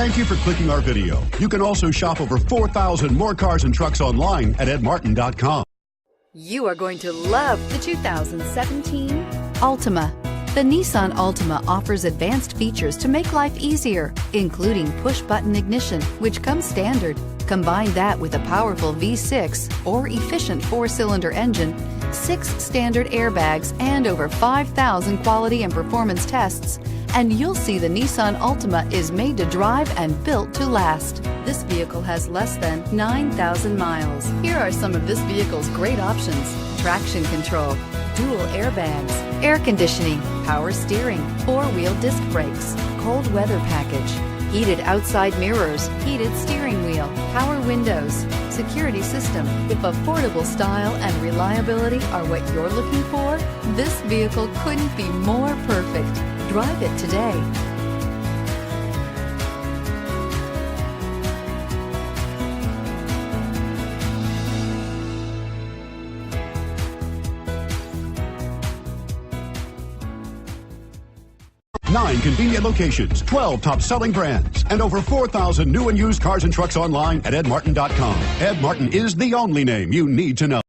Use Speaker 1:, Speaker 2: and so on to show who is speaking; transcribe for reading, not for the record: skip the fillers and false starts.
Speaker 1: Thank you for clicking our video. You can also shop over 4,000 more cars and trucks online at edmartin.com.
Speaker 2: You are going to love the 2017 Altima. The Nissan Altima offers advanced features to make life easier, including push-button ignition, which comes standard. Combine that with a powerful V6 or efficient 4-cylinder engine, 6 standard airbags, and over 5,000 quality and performance tests, and you'll see the Nissan Altima is made to drive and built to last. This vehicle has less than 9,000 miles. Here are some of this vehicle's great options: traction control, dual airbags, air conditioning, power steering, 4-wheel disc brakes, cold weather package, heated outside mirrors, heated steering wheel, power windows, security system. If affordable style and reliability are what you're looking for, this vehicle couldn't be more perfect. Drive it today.
Speaker 1: Nine convenient locations, 12 top-selling brands, and over 4,000 new and used cars and trucks online at edmartin.com. Ed Martin is the only name you need to know.